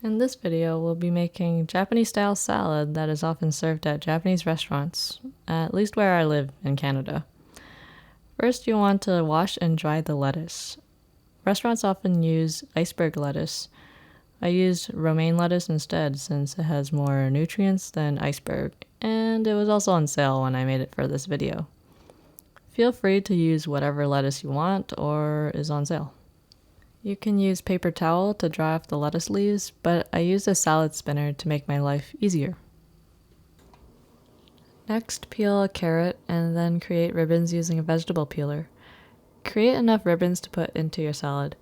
In this video, we'll be making Japanese-style salad that is often served at Japanese restaurants, at least where I live in Canada. First, you want to wash and dry the lettuce. Restaurants often use iceberg lettuce. I used romaine lettuce instead since it has more nutrients than iceberg, and it was also on sale when I made it for this video. Feel free to use whatever lettuce you want or is on sale. You can use paper towel to dry off the lettuce leaves, but I used a salad spinner to make my life easier. Next, peel a carrot and then create ribbons using a vegetable peeler. Create enough ribbons to put into your salad.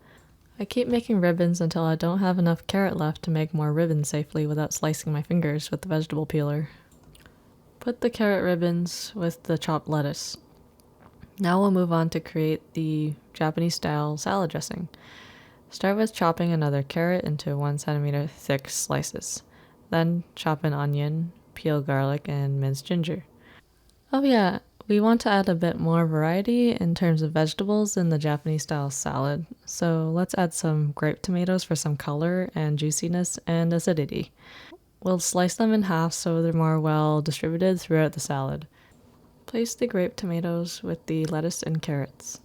I keep making ribbons until I don't have enough carrot left to make more ribbons safely without slicing my fingers with the vegetable peeler. Put the carrot ribbons with the chopped lettuce. Now we'll move on to create the Japanese-style salad dressing. Start with chopping another carrot into 1 centimeter thick slices. Then chop an onion, peel garlic, and mince ginger. Oh yeah, we want to add a bit more variety in terms of vegetables in the Japanese-style salad, so let's add some grape tomatoes for some color and juiciness and acidity. We'll slice them in half so they're more well distributed throughout the salad. Place the grape tomatoes with the lettuce and carrots.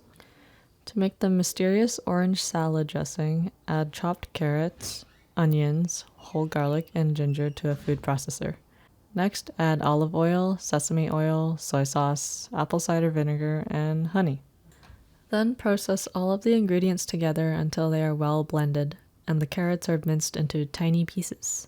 To make the mysterious orange salad dressing, add chopped carrots, onions, whole garlic, and ginger to a food processor. Next, add olive oil, sesame oil, soy sauce, apple cider vinegar, and honey. Then process all of the ingredients together until they are well blended, and the carrots are minced into tiny pieces.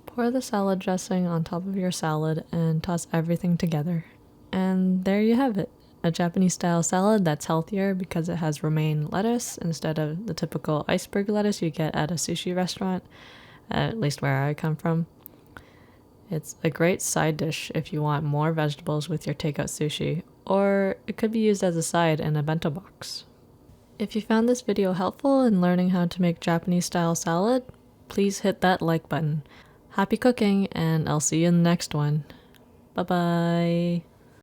Pour the salad dressing on top of your salad and toss everything together. And there you have it. A Japanese-style salad that's healthier because it has romaine lettuce instead of the typical iceberg lettuce you get at a sushi restaurant, at least where I come from. It's a great side dish if you want more vegetables with your takeout sushi, or it could be used as a side in a bento box. If you found this video helpful in learning how to make Japanese-style salad, please hit that like button. Happy cooking, and I'll see you in the next one. Bye-bye!